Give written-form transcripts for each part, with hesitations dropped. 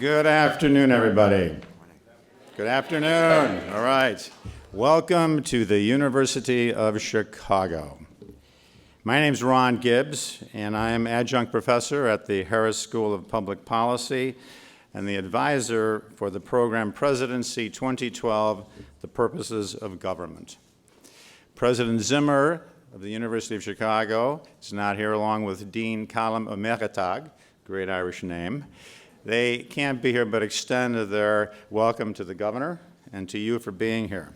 Good afternoon, everybody. Good afternoon. All right. Welcome to the University of Chicago. My name is Ron Gibbs, and I am adjunct professor at the Harris School of Public Policy and the advisor for the program Presidency 2012, The Purposes of Government. President Zimmer of the University of Chicago is not here, along with Dean Colm O'Meagatag, great Irish name. They can't be here, but extend their welcome to the governor and to you for being here.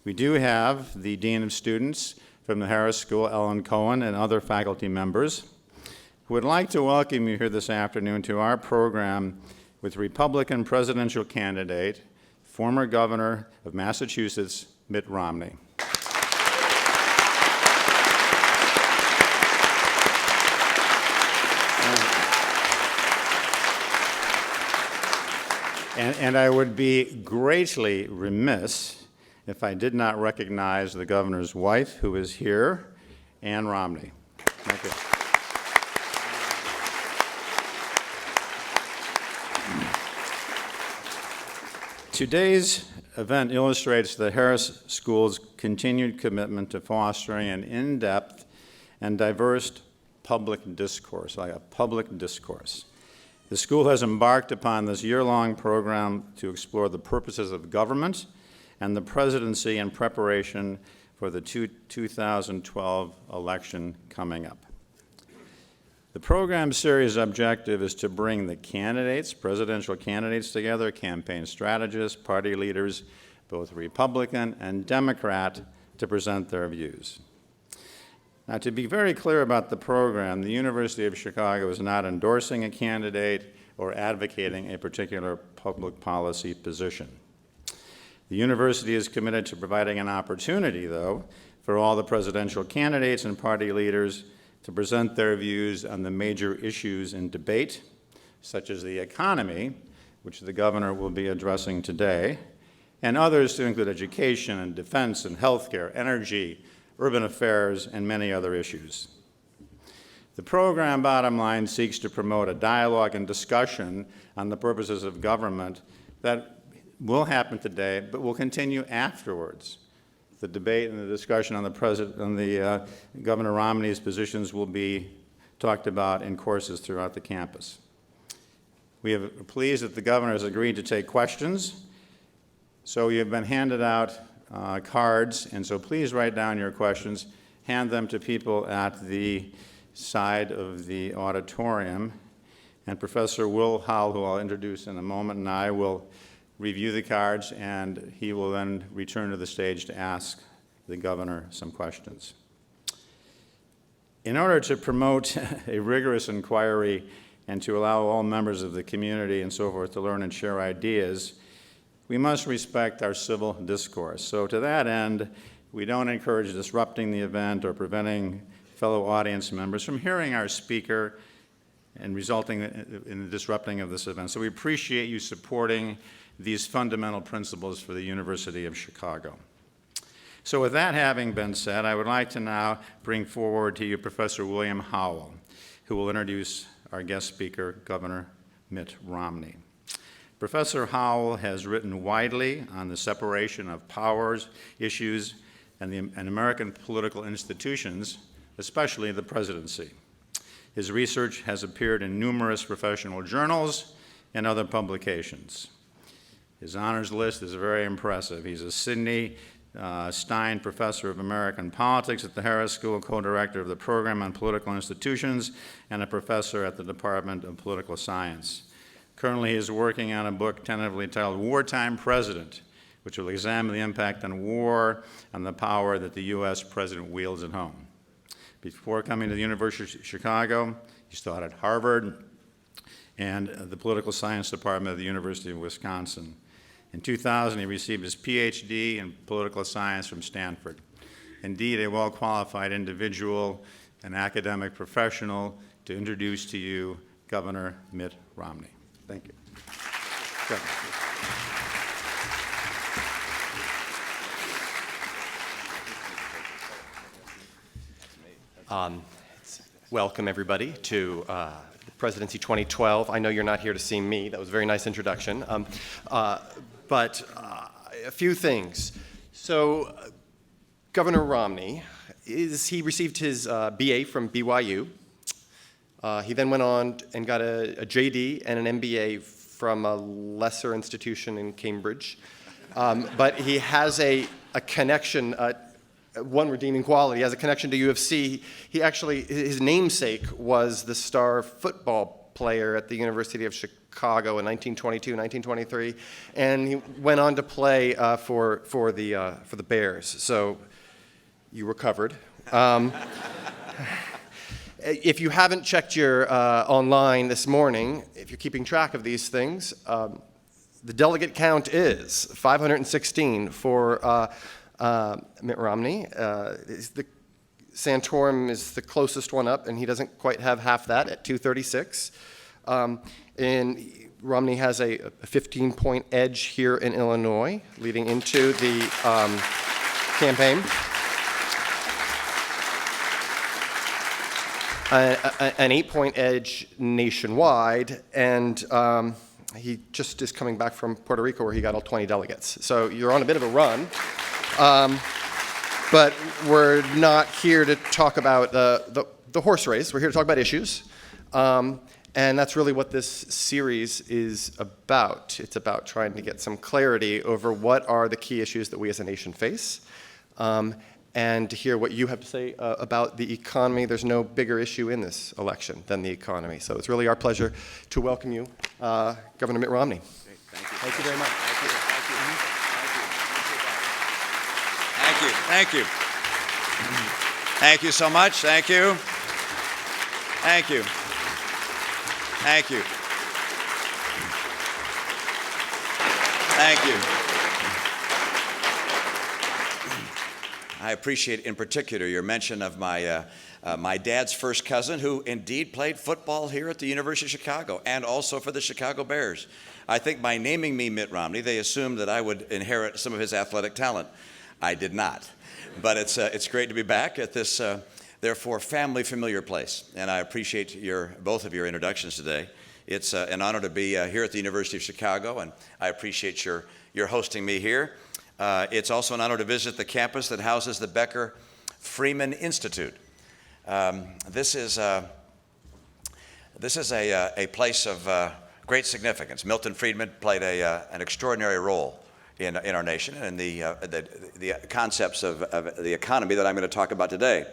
We do have the Dean of Students from the Harris School, Ellen Cohen, and other faculty members who would like to welcome you here this afternoon to our program with Republican presidential candidate, former governor of Massachusetts, Mitt Romney. And I would be greatly remiss if I did not recognize the governor's wife, who is here, Ann Romney. Thank you. Today's event illustrates the Harris School's continued commitment to fostering an in-depth and diverse public discourse, like a public discourse. The school has embarked upon this year-long program to explore the purposes of government and the presidency in preparation for the 2012 election coming up. The program series objective is to bring the candidates, presidential candidates together, campaign strategists, party leaders, both Republican and Democrat, to present their views. Now, to be very clear about the program, the University of Chicago is not endorsing a candidate or advocating a particular public policy position. The university is committed to providing an opportunity, though, for all the presidential candidates and party leaders to present their views on the major issues in debate, such as the economy, which the governor will be addressing today, and others to include education and defense and healthcare, energy, urban affairs, and many other issues. The program, bottom line, seeks to promote a dialogue and discussion on the purposes of government that will happen today, but will continue afterwards. The debate and the discussion on Governor Romney's positions will be talked about in courses throughout the campus. We are pleased that the governor has agreed to take questions, so you have been handed out cards, and so please write down your questions, hand them to people at the side of the auditorium, and Professor Will Howell, who I'll introduce in a moment, and I will review the cards, and he will then return to the stage to ask the governor some questions. In order to promote a rigorous inquiry and to allow all members of the community and so forth to learn and share ideas, we must respect our civil discourse. So to that end, we don't encourage disrupting the event or preventing fellow audience members from hearing our speaker and resulting in the disrupting of this event. So we appreciate you supporting these fundamental principles for the University of Chicago. So with that having been said, I would like to now bring forward to you Professor William Howell, who will introduce our guest speaker, Governor Mitt Romney. Professor Howell has written widely on the separation of powers issues and American political institutions, especially the presidency. His research has appeared in numerous professional journals and other publications. His honors list is very impressive. He's a Sidney Stein Professor of American Politics at the Harris School, co-director of the Program on Political Institutions, and a professor at the Department of Political Science. Currently, he is working on a book tentatively titled Wartime President, which will examine the impact on war and the power that the U.S. president wields at home. Before coming to the University of Chicago, he taught at Harvard and the Political Science Department of the University of Wisconsin. In 2000, he received his PhD in political science from Stanford. Indeed, a well-qualified individual, an academic professional, to introduce to you Governor Mitt Romney. Thank you. Welcome, everybody, to Presidency 2012. I know you're not here to see me. That was a very nice introduction. But a few things. So Governor Romney, he received his BA from BYU. He then went on and got a JD and an MBA from a lesser institution in Cambridge. But he has a connection, one redeeming quality. He has a connection to U of C. He actually, his namesake was the star football player at the University of Chicago in 1922, 1923, and he went on to play for the Bears. So you recovered. If you haven't checked your online this morning, if you're keeping track of these things, the delegate count is 516 for Mitt Romney. Santorum is the closest one up, and he doesn't quite have half that at 236. And Romney has a 15-point edge here in Illinois, leading into the campaign. An 8-point edge nationwide, and he just is coming back from Puerto Rico where he got all 20 delegates. So you're on a bit of a run. But we're not here to talk about the horse race. We're here to talk about issues. And that's really what this series is about. It's about trying to get some clarity over what are the key issues that we as a nation face. And to hear what you have to say about the economy. There's no bigger issue in this election than the economy. So it's really our pleasure to welcome you, Governor Mitt Romney. Great. Thank you. Thank you very much. Thank you. Thank you. Thank you so much. Thank you. Thank you. Thank you. Thank you. I appreciate in particular your mention of my dad's first cousin, who indeed played football here at the University of Chicago and also for the Chicago Bears. I think by naming me Mitt Romney, they assumed that I would inherit some of his athletic talent. I did not. But it's great to be back at this, therefore, family familiar place. And I appreciate both of your introductions today. It's an honor to be here at the University of Chicago, and I appreciate your hosting me here. It's also an honor to visit the campus that houses the Becker Freeman Institute. This is a place of great significance. Milton Friedman played an extraordinary role in our nation and the concepts of the economy that I'm going to talk about today.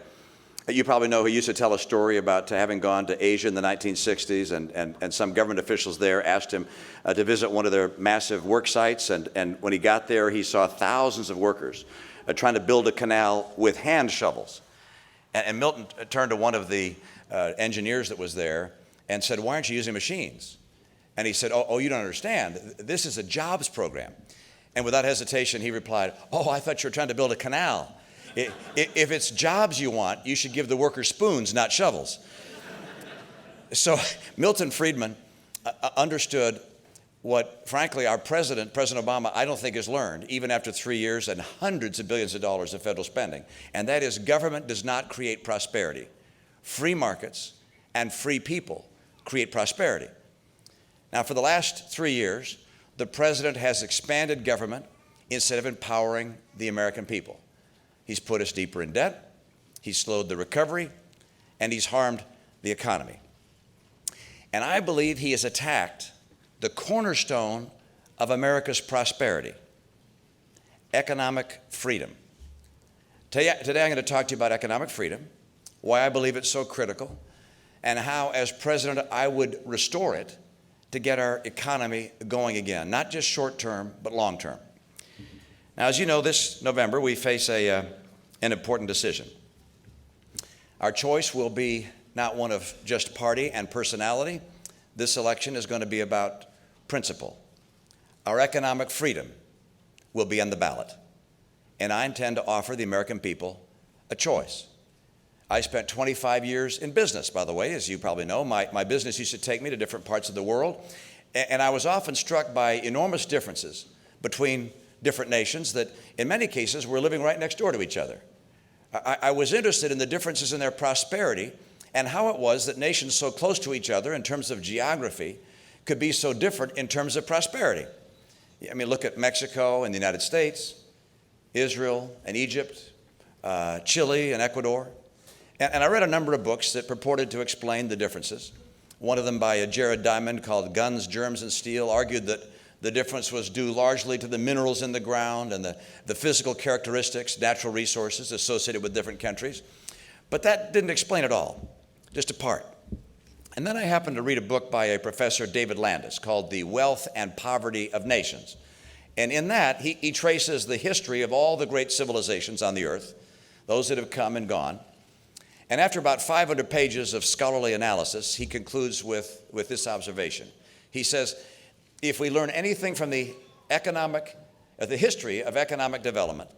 You probably know he used to tell a story about having gone to Asia in the 1960s, and some government officials there asked him to visit one of their massive work sites, and when he got there, he saw thousands of workers trying to build a canal with hand shovels. And Milton turned to one of the engineers that was there and said, "Why aren't you using machines?" And he said, oh, you don't understand. This is a jobs program. And without hesitation, he replied, "Oh, I thought you were trying to build a canal. If it's jobs you want, you should give the workers spoons, not shovels." So Milton Friedman understood what, frankly, our President Obama, I don't think has learned, even after 3 years and hundreds of billions of dollars of federal spending. And that is, government does not create prosperity. Free markets and free people create prosperity. Now, for the last 3 years, the president has expanded government instead of empowering the American people. He's put us deeper in debt, he's slowed the recovery, and he's harmed the economy. And I believe he has attacked the cornerstone of America's prosperity, economic freedom. Today I'm going to talk to you about economic freedom, why I believe it's so critical, and how, as president, I would restore it to get our economy going again, not just short term, but long term. Now, as you know, this November we face an important decision. Our choice will be not one of just party and personality. This election is going to be about principle. Our economic freedom will be on the ballot, and I intend to offer the American people a choice. I spent 25 years in business, by the way, as you probably know. My business used to take me to different parts of the world, and I was often struck by enormous differences between different nations that, in many cases, were living right next door to each other. I was interested in the differences in their prosperity and how it was that nations so close to each other in terms of geography could be so different in terms of prosperity. I mean, look at Mexico and the United States, Israel and Egypt, Chile and Ecuador. And I read a number of books that purported to explain the differences. One of them by Jared Diamond called Guns, Germs, and Steel argued that the difference was due largely to the minerals in the ground and the physical characteristics, natural resources associated with different countries. But that didn't explain it all, just a part. And then I happened to read a book by a professor, David Landis, called The Wealth and Poverty of Nations. And in that, he traces the history of all the great civilizations on the earth, those that have come and gone. And after about 500 pages of scholarly analysis, he concludes with this observation. He says, if we learn anything from the history of economic development,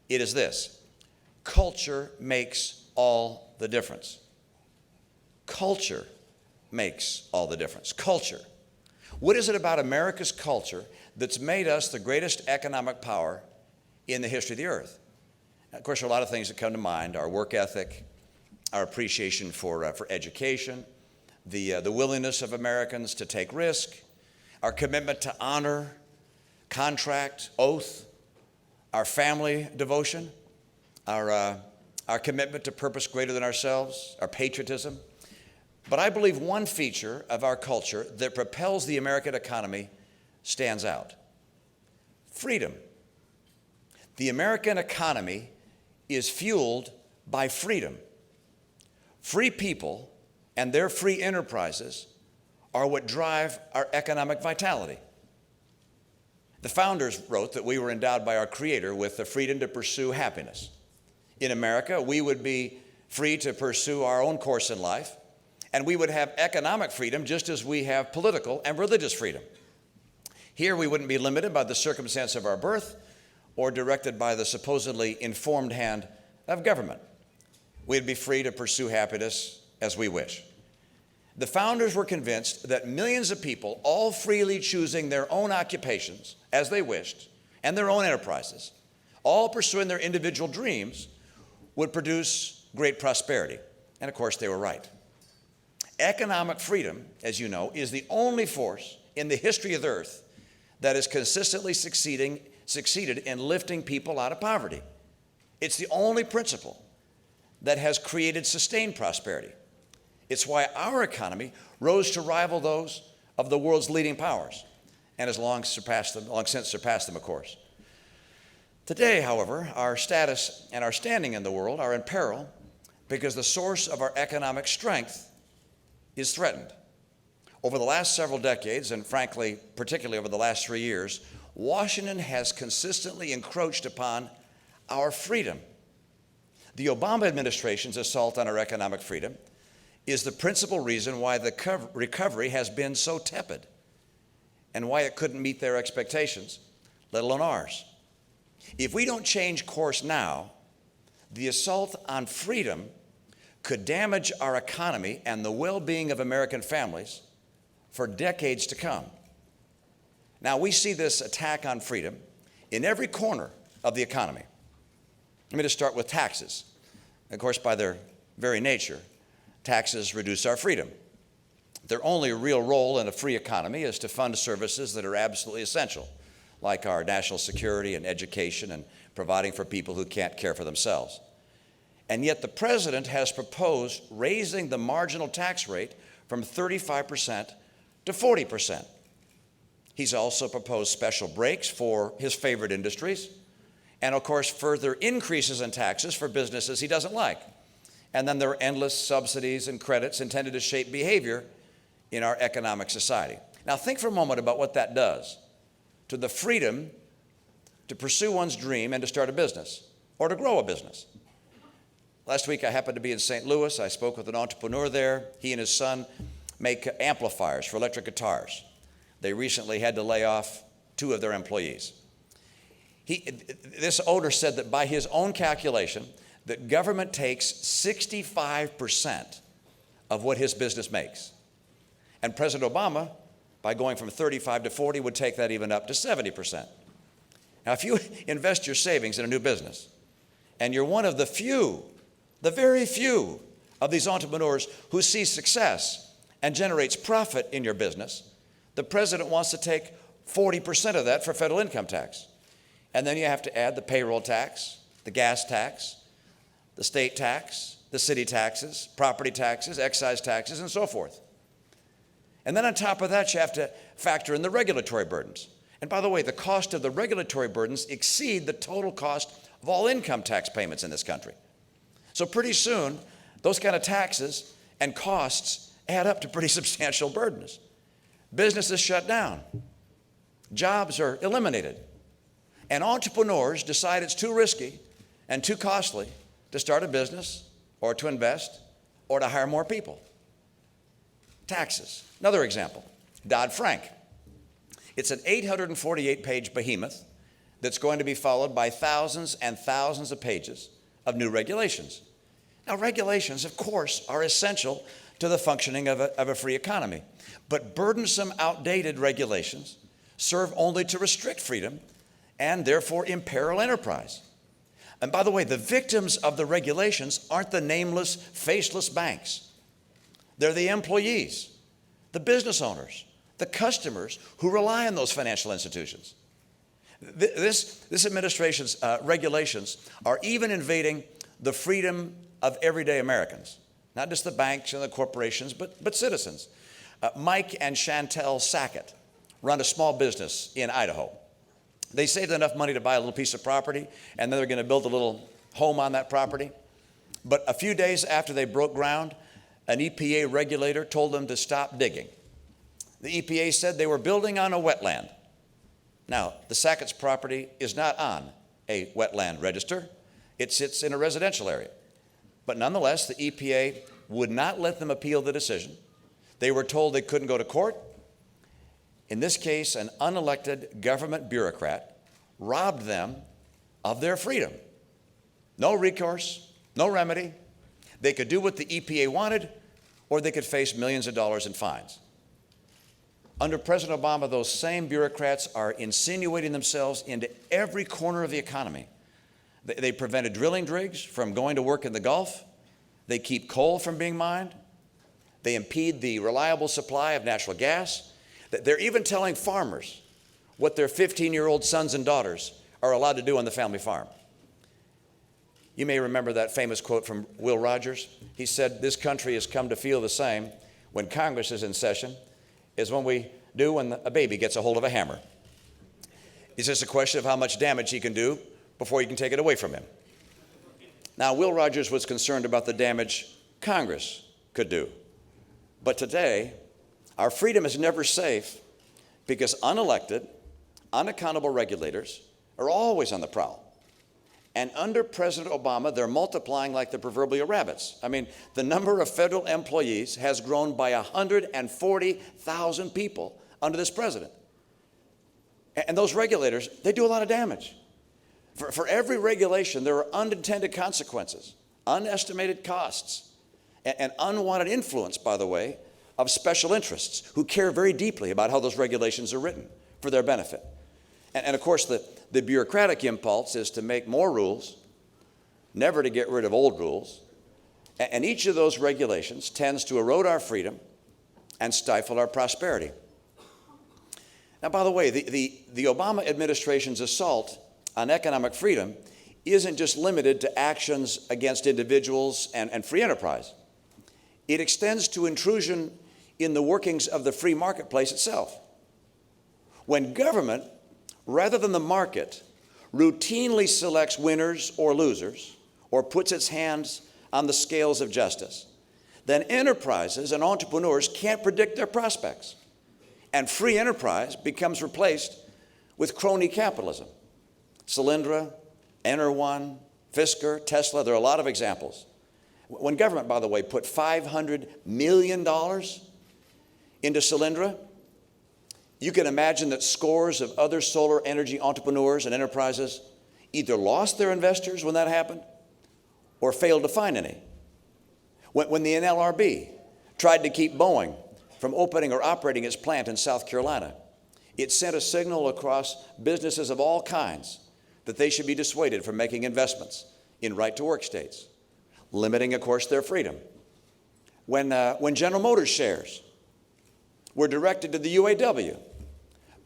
it is this: culture makes all the difference. Culture makes all the difference. Culture. What is it about America's culture that's made us the greatest economic power in the history of the earth? Of course, there are a lot of things that come to mind: our work ethic, our appreciation for education, the willingness of Americans to take risk, our commitment to honor, contract, oath, our family devotion, our commitment to purpose greater than ourselves, our patriotism. But I believe one feature of our culture that propels the American economy stands out: freedom. The American economy is fueled by freedom. Free people and their free enterprises are what drive our economic vitality. The founders wrote that we were endowed by our Creator with the freedom to pursue happiness. In America, we would be free to pursue our own course in life, and we would have economic freedom just as we have political and religious freedom. Here, we wouldn't be limited by the circumstance of our birth or directed by the supposedly informed hand of government. We'd be free to pursue happiness as we wish. The founders were convinced that millions of people, all freely choosing their own occupations as they wished and their own enterprises, all pursuing their individual dreams, would produce great prosperity. And of course, they were right. Economic freedom, as you know, is the only force in the history of the earth that has consistently succeeded in lifting people out of poverty. It's the only principle that has created sustained prosperity. It's why our economy rose to rival those of the world's leading powers and has long since surpassed them, of course. Today, however, our status and our standing in the world are in peril because the source of our economic strength is threatened. Over the last several decades, and frankly, particularly over the last 3 years, Washington has consistently encroached upon our freedom. The Obama administration's assault on our economic freedom is the principal reason why the recovery has been so tepid and why it couldn't meet their expectations, let alone ours. If we don't change course now, the assault on freedom could damage our economy and the well-being of American families for decades to come. Now, we see this attack on freedom in every corner of the economy. Let me just start with taxes. Of course, by their very nature, taxes reduce our freedom. Their only real role in a free economy is to fund services that are absolutely essential, like our national security and education and providing for people who can't care for themselves. And yet the president has proposed raising the marginal tax rate from 35% to 40%. He's also proposed special breaks for his favorite industries, and of course further increases in taxes for businesses he doesn't like. And then there are endless subsidies and credits intended to shape behavior in our economic society. Now think for a moment about what that does to the freedom to pursue one's dream and to start a business or to grow a business. Last week I happened to be in St. Louis. I spoke with an entrepreneur there. He and his son make amplifiers for electric guitars. They recently had to lay off 2 of their employees. This owner said that by his own calculation, that government takes 65% of what his business makes. And President Obama, by going from 35 to 40, would take that even up to 70%. Now, if you invest your savings in a new business, and you're one of the few, the very few of these entrepreneurs who see success and generates profit in your business, the president wants to take 40% of that for federal income tax. And then you have to add the payroll tax, the gas tax, the state tax, the city taxes, property taxes, excise taxes, and so forth. And then on top of that, you have to factor in the regulatory burdens. And by the way, the cost of the regulatory burdens exceed the total cost of all income tax payments in this country. So pretty soon, those kind of taxes and costs add up to pretty substantial burdens. Businesses shut down. Jobs are eliminated. And entrepreneurs decide it's too risky and too costly to start a business or to invest or to hire more people. Taxes. Another example, Dodd-Frank. It's an 848-page behemoth that's going to be followed by thousands and thousands of pages of new regulations. Now, regulations, of course, are essential to the functioning of a free economy. But burdensome, outdated regulations serve only to restrict freedom and therefore imperil enterprise. And by the way, the victims of the regulations aren't the nameless, faceless banks. They're the employees, the business owners, the customers who rely on those financial institutions. This administration's regulations are even invading the freedom of everyday Americans, not just the banks and the corporations, but citizens. Mike and Chantel Sackett run a small business in Idaho. They saved enough money to buy a little piece of property, and then they're going to build a little home on that property. But a few days after they broke ground, an EPA regulator told them to stop digging. The EPA said they were building on a wetland. Now, the Sackett's property is not on a wetland register. It sits in a residential area. But nonetheless, the EPA would not let them appeal the decision. They were told they couldn't go to court. In this case, an unelected government bureaucrat robbed them of their freedom. No recourse, no remedy. They could do what the EPA wanted, or they could face millions of dollars in fines. Under President Obama, those same bureaucrats are insinuating themselves into every corner of the economy. They prevented drilling rigs from going to work in the Gulf. They keep coal from being mined. They impede the reliable supply of natural gas. They're even telling farmers what their 15-year-old sons and daughters are allowed to do on the family farm. You may remember that famous quote from Will Rogers. He said, "This country has come to feel the same when Congress is in session as when we do when a baby gets a hold of a hammer. It's just a question of how much damage he can do before you can take it away from him." Now, Will Rogers was concerned about the damage Congress could do. But today, our freedom is never safe because unelected, unaccountable regulators are always on the prowl. And under President Obama, they're multiplying like the proverbial rabbits. I mean, the number of federal employees has grown by 140,000 people under this president. And those regulators, they do a lot of damage. For every regulation, there are unintended consequences, unestimated costs, and unwanted influence, by the way, of special interests who care very deeply about how those regulations are written for their benefit. And of course, the bureaucratic impulse is to make more rules, never to get rid of old rules. And each of those regulations tends to erode our freedom and stifle our prosperity. Now, by the way, the Obama administration's assault on economic freedom isn't just limited to actions against individuals and free enterprise. It extends to intrusion in the workings of the free marketplace itself. When government, rather than the market, routinely selects winners or losers or puts its hands on the scales of justice, then enterprises and entrepreneurs can't predict their prospects. And free enterprise becomes replaced with crony capitalism. Solyndra, Enron, Fisker, Tesla, there are a lot of examples. When government, by the way, put $500 million into Solyndra, you can imagine that scores of other solar energy entrepreneurs and enterprises either lost their investors when that happened or failed to find any. When the NLRB tried to keep Boeing from opening or operating its plant in South Carolina, it sent a signal across businesses of all kinds that they should be dissuaded from making investments in right-to-work states, limiting, of course, their freedom. When General Motors shares were directed to the UAW,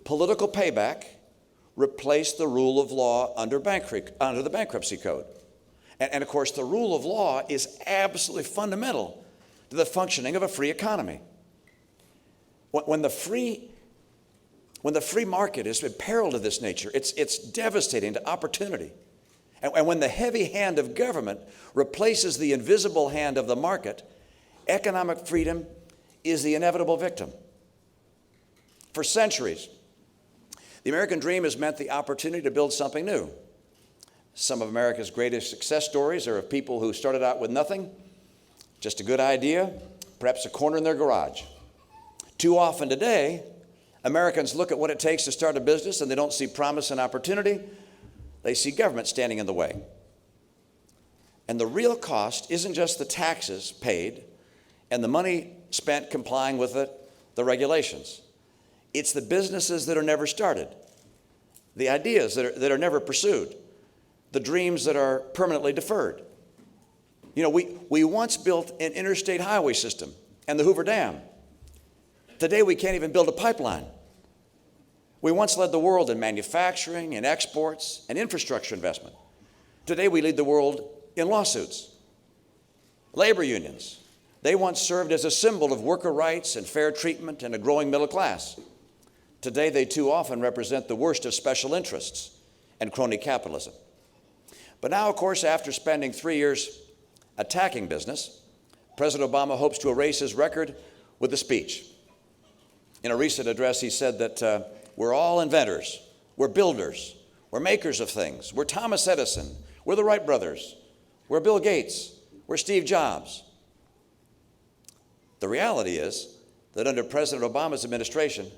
political payback replaced the rule of law under the bankruptcy code. And of course, the rule of law is absolutely fundamental to the functioning of a free economy. When the free market is imperiled of this nature, it's devastating to opportunity. And when the heavy hand of government replaces the invisible hand of the market, economic freedom is the inevitable victim. For centuries, the American dream has meant the opportunity to build something new. Some of America's greatest success stories are of people who started out with nothing, just a good idea, perhaps a corner in their garage. Too often today, Americans look at what it takes to start a business and they don't see promise and opportunity. They see government standing in the way. And the real cost isn't just the taxes paid and the money spent complying with the regulations. It's the businesses that are never started, the ideas that are never pursued, the dreams that are permanently deferred. You know, we once built an interstate highway system and the Hoover Dam. Today we can't even build a pipeline. We once led the world in manufacturing and exports and infrastructure investment. Today we lead the world in lawsuits. Labor unions, they once served as a symbol of worker rights and fair treatment and a growing middle class. Today they too often represent the worst of special interests and crony capitalism. But now, of course, after spending 3 years attacking business, President Obama hopes to erase his record with a speech. In a recent address, he said that we're all inventors, we're builders, we're makers of things, we're Thomas Edison, we're the Wright brothers, we're Bill Gates, we're Steve Jobs. The reality is that under President Obama's administration,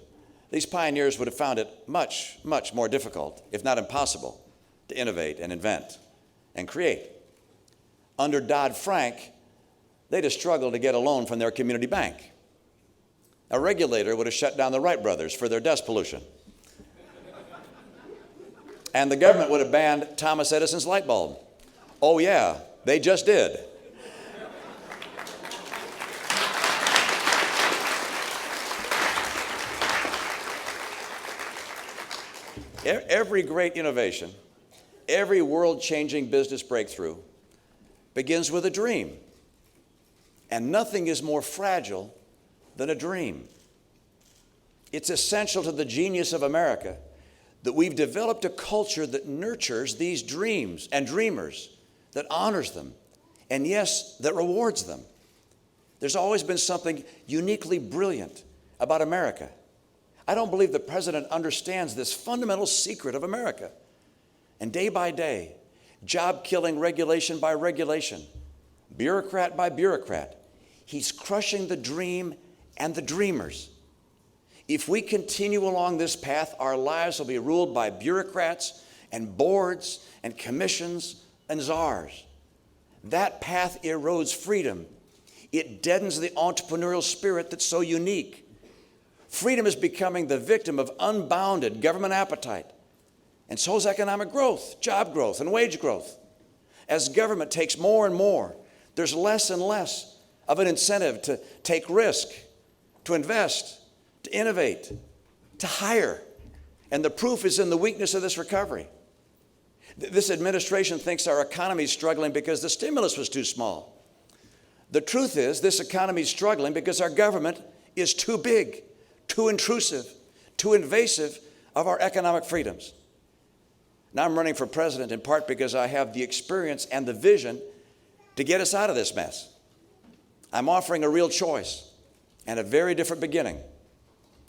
these pioneers would have found it much, much more difficult, if not impossible, to innovate and invent and create. Under Dodd-Frank, they'd have struggled to get a loan from their community bank. A regulator would have shut down the Wright brothers for their dust pollution. And the government would have banned Thomas Edison's light bulb. Oh yeah, they just did. Every great innovation, every world-changing business breakthrough begins with a dream. And nothing is more fragile than a dream. It's essential to the genius of America that we've developed a culture that nurtures these dreams and dreamers, that honors them, and yes, that rewards them. There's always been something uniquely brilliant about America. I don't believe the president understands this fundamental secret of America. And day by day, job-killing regulation by regulation, bureaucrat by bureaucrat, he's crushing the dream and the dreamers. If we continue along this path, our lives will be ruled by bureaucrats and boards and commissions and czars. That path erodes freedom. It deadens the entrepreneurial spirit that's so unique. Freedom is becoming the victim of unbounded government appetite. And so is economic growth, job growth, and wage growth. As government takes more and more, there's less and less of an incentive to take risk, to invest, to innovate, to hire. And the proof is in the weakness of this recovery. This administration thinks our economy is struggling because the stimulus was too small. The truth is, this economy is struggling because our government is too big, too intrusive, too invasive of our economic freedoms. Now I'm running for president in part because I have the experience and the vision to get us out of this mess. I'm offering a real choice and a very different beginning.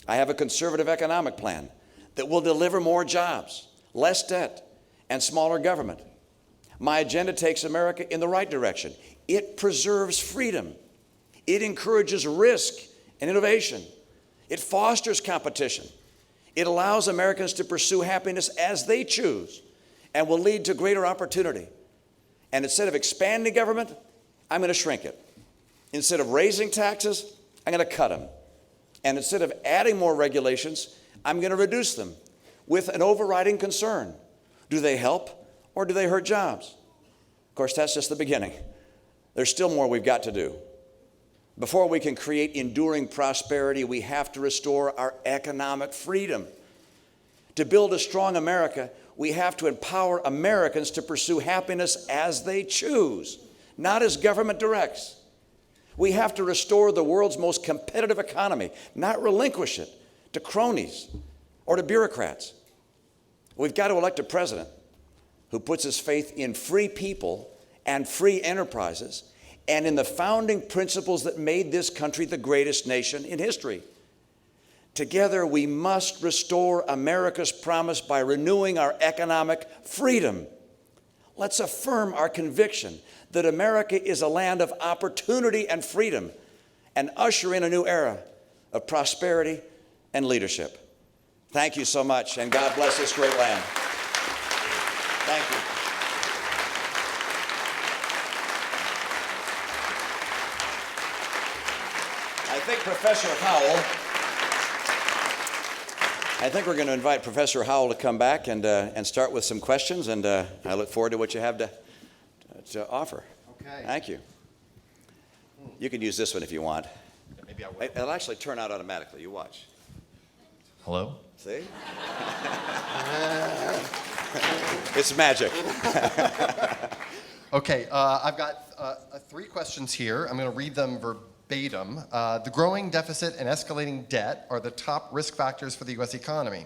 I have a conservative economic plan that will deliver more jobs, less debt, and smaller government. My agenda takes America in the right direction. It preserves freedom. It encourages risk and innovation. It fosters competition. It allows Americans to pursue happiness as they choose and will lead to greater opportunity. And instead of expanding government, I'm going to shrink it. Instead of raising taxes, I'm going to cut them. And instead of adding more regulations, I'm going to reduce them with an overriding concern. Do they help or do they hurt jobs? Of course, that's just the beginning. There's still more we've got to do. Before we can create enduring prosperity, we have to restore our economic freedom. To build a strong America, we have to empower Americans to pursue happiness as they choose, not as government directs. We have to restore the world's most competitive economy, not relinquish it to cronies or to bureaucrats. We've got to elect a president who puts his faith in free people and free enterprises and in the founding principles that made this country the greatest nation in history. Together, we must restore America's promise by renewing our economic freedom. Let's affirm our conviction that America is a land of opportunity and freedom and usher in a new era of prosperity and leadership. Thank you so much, and God bless this great land. Thank you. I think we're going to invite Professor Howell to come back and start with some questions, and I look forward to what you have to offer. Okay. Thank you. You can use this one if you want. Maybe I will. It'll actually turn out automatically. You watch. Hello? See? It's magic. Okay, I've got 3 questions here. I'm going to read them verbatim. The growing deficit and escalating debt are the top risk factors for the U.S. economy.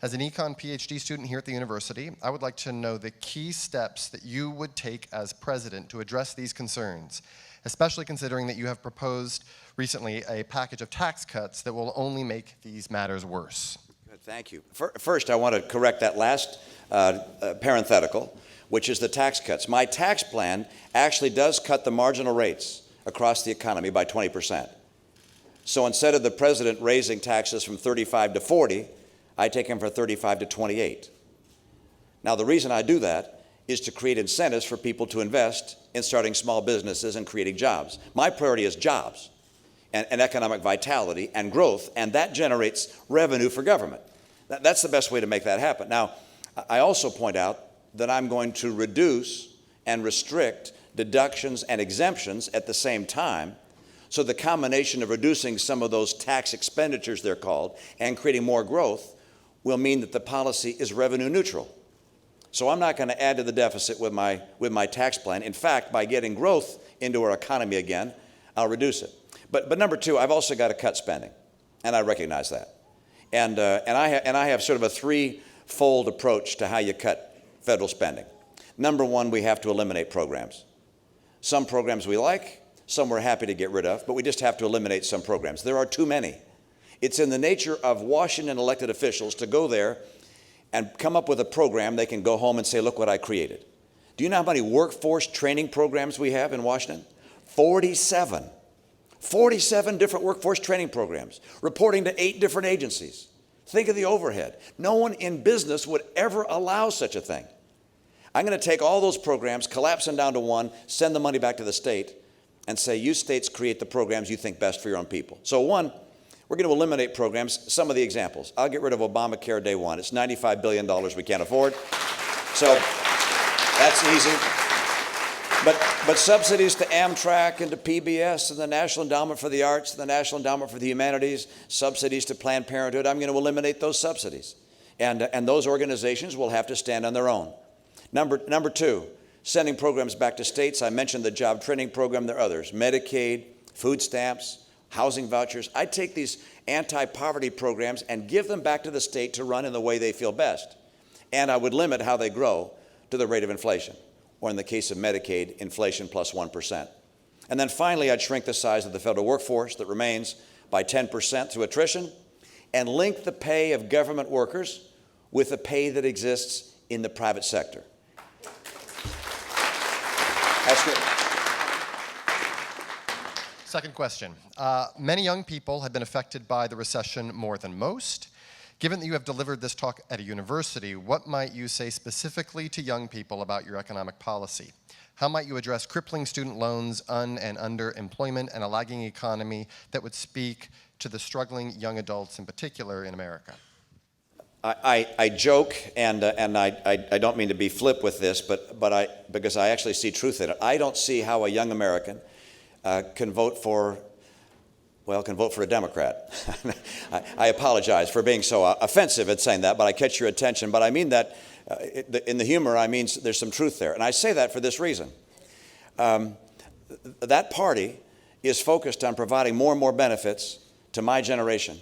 As an econ PhD student here at the university, I would like to know the key steps that you would take as president to address these concerns, especially considering that you have proposed recently a package of tax cuts that will only make these matters worse. Good, thank you. First, I want to correct that last parenthetical, which is the tax cuts. My tax plan actually does cut the marginal rates across the economy by 20%. So instead of the president raising taxes from 35 to 40, I take them from 35 to 28. Now, the reason I do that is to create incentives for people to invest in starting small businesses and creating jobs. My priority is jobs and economic vitality and growth, and that generates revenue for government. That's the best way to make that happen. Now, I also point out that I'm going to reduce and restrict deductions and exemptions at the same time. So the combination of reducing some of those tax expenditures, they're called, and creating more growth will mean that the policy is revenue neutral. So I'm not going to add to the deficit with my tax plan. In fact, by getting growth into our economy again, I'll reduce it. But number 2, I've also got to cut spending, and I recognize that. And I have sort of a 3-fold approach to how you cut federal spending. Number 1, we have to eliminate programs. Some programs we like, some we're happy to get rid of, but we just have to eliminate some programs. There are too many. It's in the nature of Washington elected officials to go there and come up with a program they can go home and say, look what I created. Do you know how many workforce training programs we have in Washington? 47. 47 different workforce training programs, reporting to 8 different agencies. Think of the overhead. No one in business would ever allow such a thing. I'm going to take all those programs, collapse them down to one, send the money back to the state, and say, you states create the programs you think best for your own people. So 1, we're going to eliminate programs. Some of the examples. I'll get rid of Obamacare day 1. It's $95 billion we can't afford. So that's easy. But subsidies to Amtrak and to PBS and the National Endowment for the Arts, the National Endowment for the Humanities, subsidies to Planned Parenthood, I'm going to eliminate those subsidies. And those organizations will have to stand on their own. Number 2, sending programs back to states. I mentioned the job training program. There are others. Medicaid, food stamps, housing vouchers. I take these anti-poverty programs and give them back to the state to run in the way they feel best. And I would limit how they grow to the rate of inflation, or in the case of Medicaid, inflation plus 1%. And then finally, I'd shrink the size of the federal workforce that remains by 10% through attrition and link the pay of government workers with the pay that exists in the private sector. That's good. Second question. Many young people have been affected by the recession more than most. Given that you have delivered this talk at a university, what might you say specifically to young people about your economic policy? How might you address crippling student loans, and underemployment, and a lagging economy that would speak to the struggling young adults in particular in America? I joke, and I don't mean to be flip with this, because I actually see truth in it. I don't see how a young American can vote for well, can vote for a Democrat. I apologize for being so offensive at saying that, but I catch your attention. But I mean that in the humor, I mean there's some truth there. And I say that for this reason. That party is focused on providing more and more benefits to my generation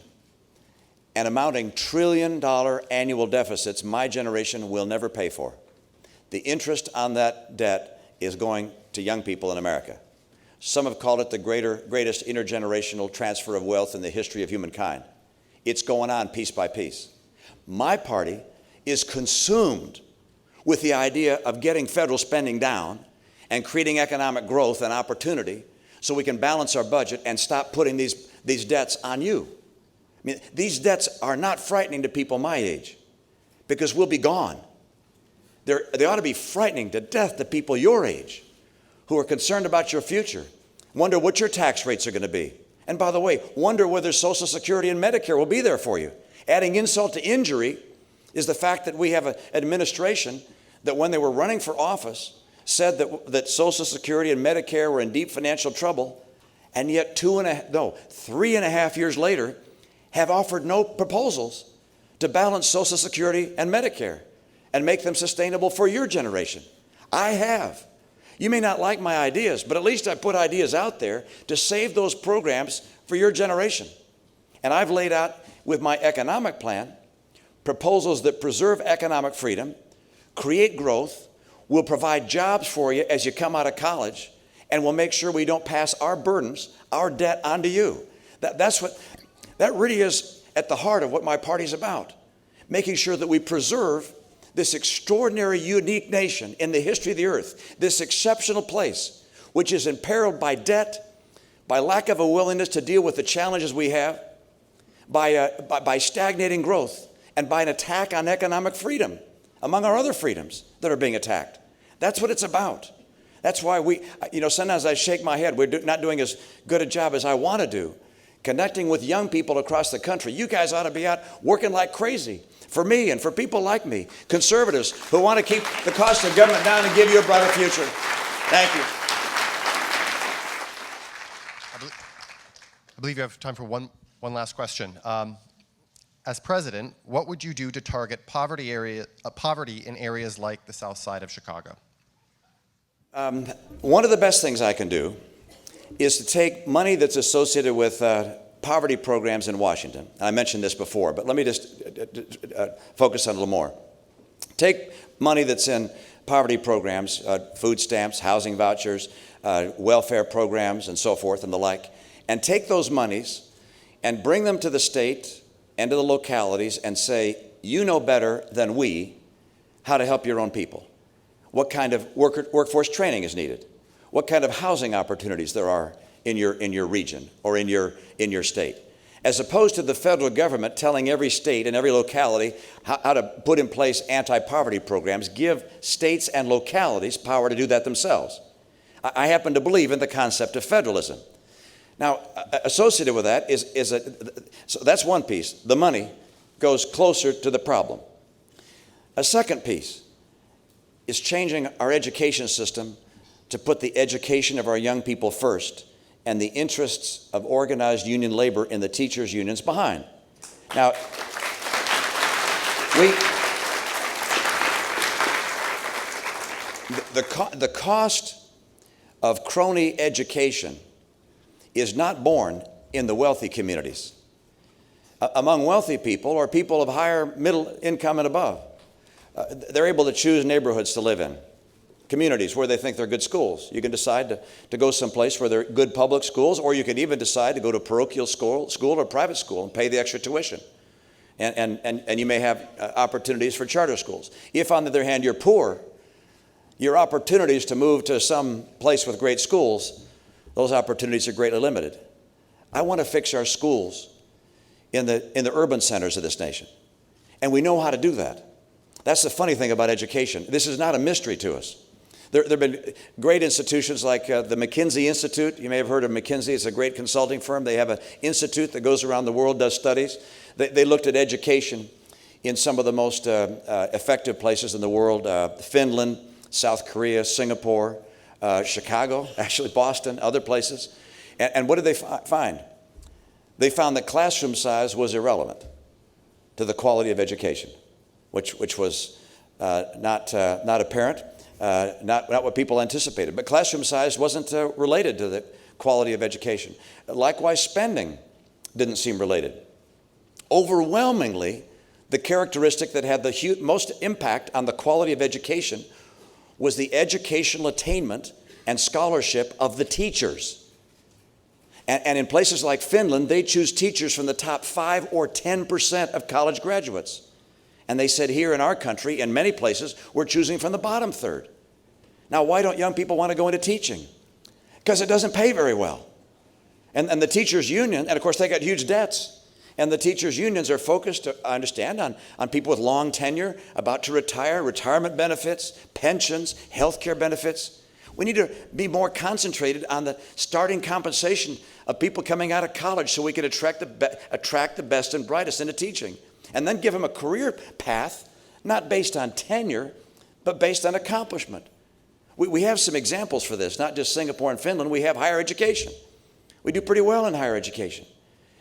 and amounting trillion-dollar annual deficits my generation will never pay for. The interest on that debt is going to young people in America. Some have called it the greatest intergenerational transfer of wealth in the history of humankind. It's going on piece by piece. My party is consumed with the idea of getting federal spending down and creating economic growth and opportunity so we can balance our budget and stop putting these debts on you. I mean, these debts are not frightening to people my age because we'll be gone. They ought to be frightening to death to people your age who are concerned about your future, wonder what your tax rates are going to be. And by the way, wonder whether Social Security and Medicare will be there for you. Adding insult to injury is the fact that we have an administration that when they were running for office said that Social Security and Medicare were in deep financial trouble, and yet 3.5 years later have offered no proposals to balance Social Security and Medicare and make them sustainable for your generation. I have. You may not like my ideas, but at least I put ideas out there to save those programs for your generation. And I've laid out with my economic plan proposals that preserve economic freedom, create growth, will provide jobs for you as you come out of college, and will make sure we don't pass our burdens, our debt onto you. That really is at the heart of what my party's about, making sure that we preserve this extraordinary, unique nation in the history of the earth, this exceptional place, which is imperiled by debt, by lack of a willingness to deal with the challenges we have, by stagnating growth, and by an attack on economic freedom, among our other freedoms that are being attacked. That's what it's about. That's why sometimes I shake my head. We're not doing as good a job as I want to do, connecting with young people across the country. You guys ought to be out working like crazy for me and for people like me, conservatives who want to keep the cost of government down and give you a brighter future. Thank you. I believe you have time for one last question. As president, what would you do to target poverty in areas like the south side of Chicago? One of the best things I can do is to take money that's associated with poverty programs in Washington. I mentioned this before, but let me just focus on it a little more. Take money that's in poverty programs, food stamps, housing vouchers, welfare programs, and so forth and the like, and take those monies and bring them to the state and to the localities and say, you know better than we how to help your own people. What kind of workforce training is needed? What kind of housing opportunities there are in your region or in your state? As opposed to the federal government telling every state and every locality how to put in place anti-poverty programs, give states and localities power to do that themselves. I happen to believe in the concept of federalism. Now, associated with that so that's one piece. The money goes closer to the problem. A second piece is changing our education system to put the education of our young people first and the interests of organized union labor in the teachers' unions behind. Now, the cost of crony education is not borne in the wealthy communities. Among wealthy people or people of higher middle income and above, they're able to choose neighborhoods to live in, communities where they think they're good schools. You can decide to go someplace where they're good public schools, or you can even decide to go to parochial school or private school and pay the extra tuition. And you may have opportunities for charter schools. If, on the other hand, you're poor, your opportunities to move to some place with great schools, those opportunities are greatly limited. I want to fix our schools in the urban centers of this nation. And we know how to do that. That's the funny thing about education. This is not a mystery to us. There have been great institutions like the McKinsey Institute. You may have heard of McKinsey. It's a great consulting firm. They have an institute that goes around the world, does studies. They looked at education in some of the most effective places in the world, Finland, South Korea, Singapore, Chicago, actually Boston, other places. And what did they find? they found that classroom size was irrelevant to the quality of education, which was not apparent, not what people anticipated. But classroom size wasn't related to the quality of education. Likewise, spending didn't seem related. Overwhelmingly, the characteristic that had the most impact on the quality of education was the educational attainment and scholarship of the teachers. And in places like Finland, they choose teachers from the top 5 or 10% of college graduates. And they said here in our country, in many places, we're choosing from the bottom third. Now, why don't young people want to go into teaching? Because it doesn't pay very well. And the teachers' union, and of course they got huge debts, and the teachers' unions are focused, I understand, on people with long tenure, about to retire, retirement benefits, pensions, health care benefits. We need to be more concentrated on the starting compensation of people coming out of college so we can attract the best and brightest into teaching. And then give them a career path, not based on tenure, but based on accomplishment. We have some examples for this, not just Singapore and Finland. We have higher education. We do pretty well in higher education.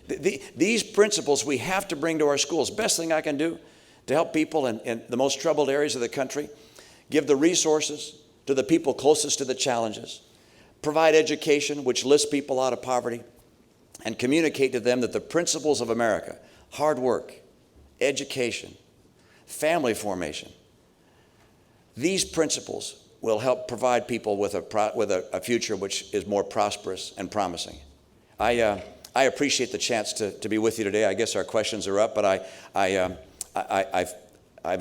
These principles we have to bring to our schools. Best thing I can do to help people in the most troubled areas of the country, give the resources to the people closest to the challenges, provide education which lifts people out of poverty, and communicate to them that the principles of America, hard work, education, family formation, these principles will help provide people with a future which is more prosperous and promising. I appreciate the chance to be with you today. I guess our questions are up, but I've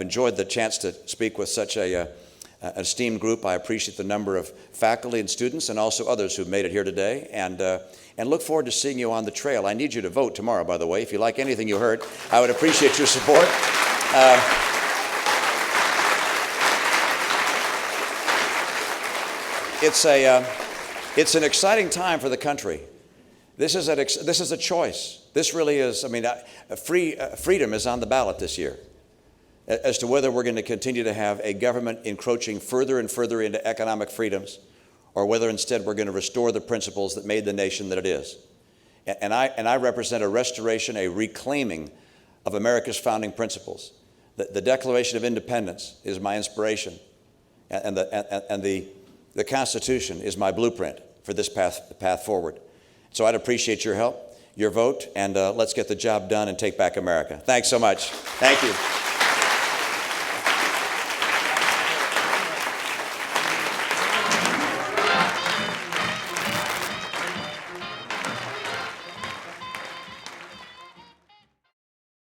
enjoyed the chance to speak with such an esteemed group. I appreciate the number of faculty and students and also others who've made it here today, and look forward to seeing you on the trail. I need you to vote tomorrow, by the way. If you like anything you heard, I would appreciate your support. It's an exciting time for the country. This is a choice. This really is, freedom is on the ballot this year as to whether we're going to continue to have a government encroaching further and further into economic freedoms, or whether instead we're going to restore the principles that made the nation that it is. And I represent a restoration, a reclaiming of America's founding principles. The Declaration of Independence is my inspiration, and the Constitution is my blueprint for this path forward. So I'd appreciate your help, your vote, and let's get the job done and take back America. Thanks so much. Thank you.